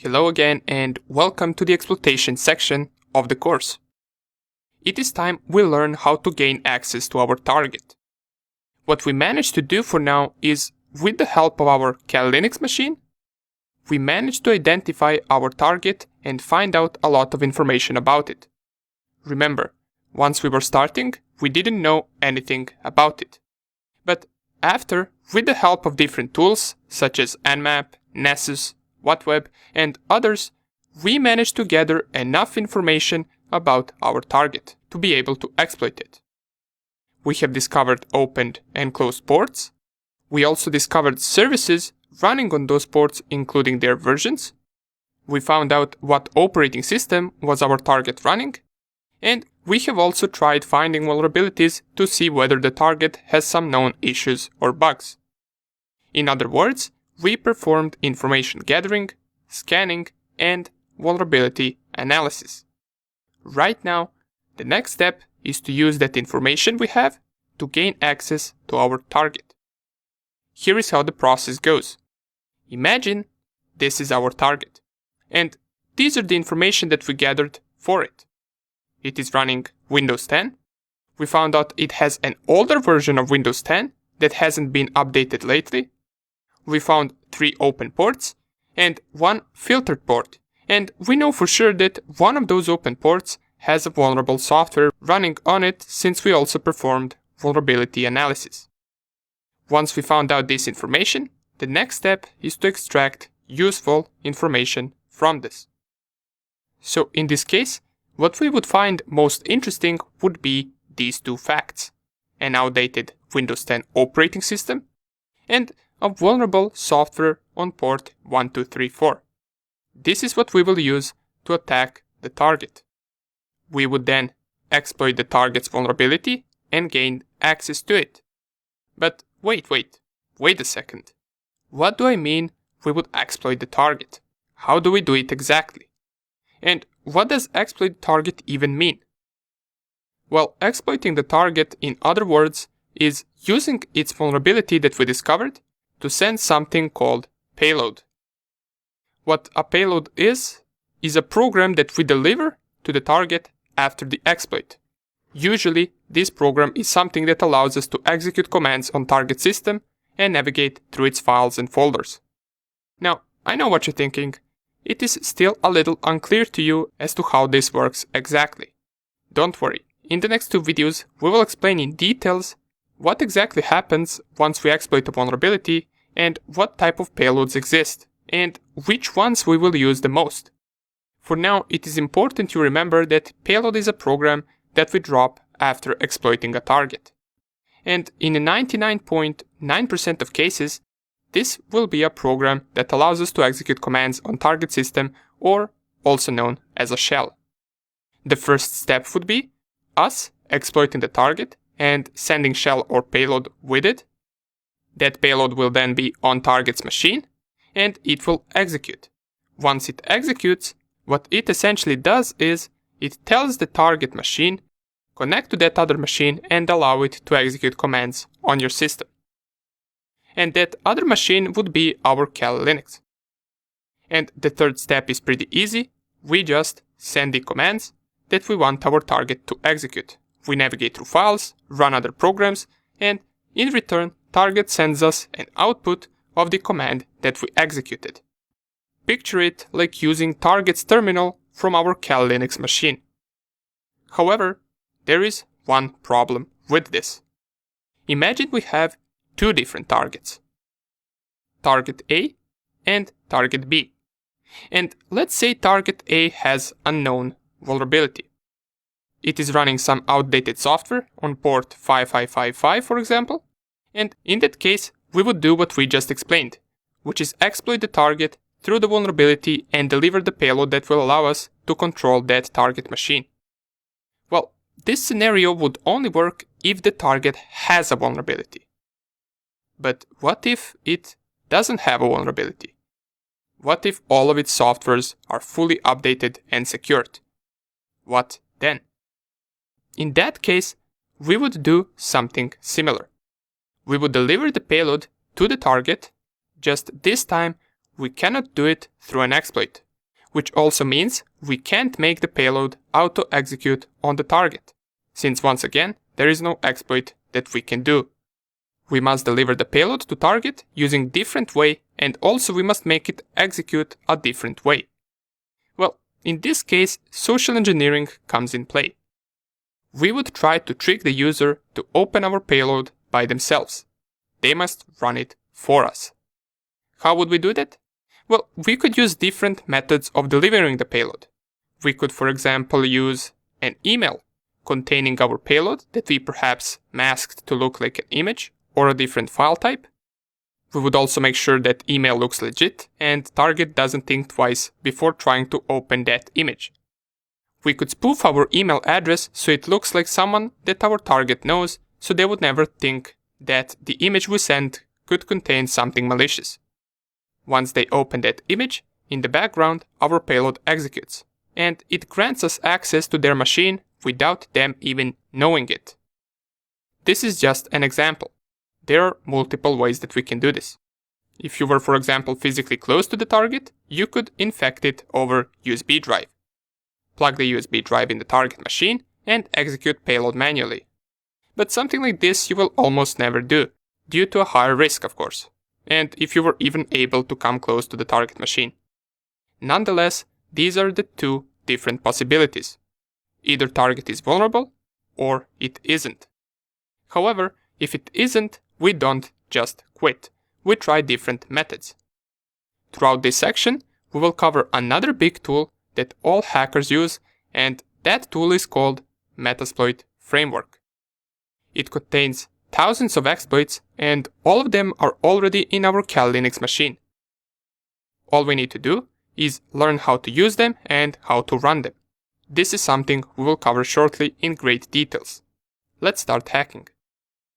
Hello again and welcome to the exploitation section of the course. It is time we learn how to gain access to our target. What we managed to do for now is, with the help of our Kali Linux machine, we managed to identify our target and find out a lot of information about it. Remember, once we were starting, we didn't know anything about it. But after, with the help of different tools such as Nmap, Nessus, WhatWeb, and others, we managed to gather enough information about our target to be able to exploit it. We have discovered opened and closed ports. We also discovered services running on those ports, including their versions. We found out what operating system was our target running. And we have also tried finding vulnerabilities to see whether the target has some known issues or bugs. In other words, we performed information gathering, scanning, and vulnerability analysis. Right now, the next step is to use that information we have to gain access to our target. Here is how the process goes. Imagine this is our target, and these are the information that we gathered for it. It is running Windows 10. We found out it has an older version of Windows 10 that hasn't been updated lately. We found 3 open ports and 1 filtered port, and we know for sure that one of those open ports has a vulnerable software running on it since we also performed vulnerability analysis. Once we found out this information, the next step is to extract useful information from this. So in this case, what we would find most interesting would be these 2 facts: an outdated Windows 10 operating system and a vulnerable software on port 1234. This is what we will use to attack the target. We would then exploit the target's vulnerability and gain access to it. But wait a second. What do I mean we would exploit the target? How do we do it exactly? And what does exploit target even mean? Well, exploiting the target, in other words, is using its vulnerability that we discovered to send something called payload. What a payload is a program that we deliver to the target after the exploit. Usually, this program is something that allows us to execute commands on target system and navigate through its files and folders. Now, I know what you're thinking. It is still a little unclear to you as to how this works exactly. Don't worry, in the next 2 videos we will explain in details what exactly happens once we exploit a vulnerability and what type of payloads exist and which ones we will use the most. For now, it is important you remember that payload is a program that we drop after exploiting a target. And in 99.9% of cases, this will be a program that allows us to execute commands on target system, or also known as a shell. The first step would be us exploiting the target and sending shell or payload with it. That payload will then be on target's machine and it will execute. Once it executes, what it essentially does is it tells the target machine connect to that other machine and allow it to execute commands on your system. And that other machine would be our Kali Linux. And the third step is pretty easy. We just send the commands that we want our target to execute. We navigate through files, run other programs, and in return, target sends us an output of the command that we executed. Picture it like using target's terminal from our Kali Linux machine. However, there is one problem with this. Imagine we have 2 different targets, target A and target B. And let's say target A has a known vulnerability. It is running some outdated software on port 5555, for example, and in that case, we would do what we just explained, which is exploit the target through the vulnerability and deliver the payload that will allow us to control that target machine. Well, this scenario would only work if the target has a vulnerability. But what if it doesn't have a vulnerability? What if all of its softwares are fully updated and secured? What then? In that case, we would do something similar. We would deliver the payload to the target, just this time we cannot do it through an exploit. which also means we can't make the payload auto-execute on the target, since once again, there is no exploit that we can do. We must deliver the payload to target using different way, and also we must make it execute a different way. Well, in this case, social engineering comes in play. We would try to trick the user to open our payload by themselves. They must run it for us. How would we do that? Well, we could use different methods of delivering the payload. We could, for example, use an email containing our payload that we perhaps masked to look like an image or a different file type. We would also make sure that email looks legit and target doesn't think twice before trying to open that image. We could spoof our email address so it looks like someone that our target knows, so they would never think that the image we sent could contain something malicious. Once they open that image, in the background our payload executes, and it grants us access to their machine without them even knowing it. This is just an example. There are multiple ways that we can do this. If you were, for example, physically close to the target, you could infect it over USB drive. Plug the USB drive in the target machine and execute payload manually. But something like this you will almost never do, due to a higher risk, of course, and if you were even able to come close to the target machine. Nonetheless, these are the two different possibilities. Either target is vulnerable, or it isn't. However, if it isn't, we don't just quit. We try different methods. Throughout this section, we will cover another big tool that all hackers use, and that tool is called Metasploit Framework. It contains thousands of exploits, and all of them are already in our Kali Linux machine. All we need to do is learn how to use them and how to run them. This is something we will cover shortly in great details. Let's start hacking.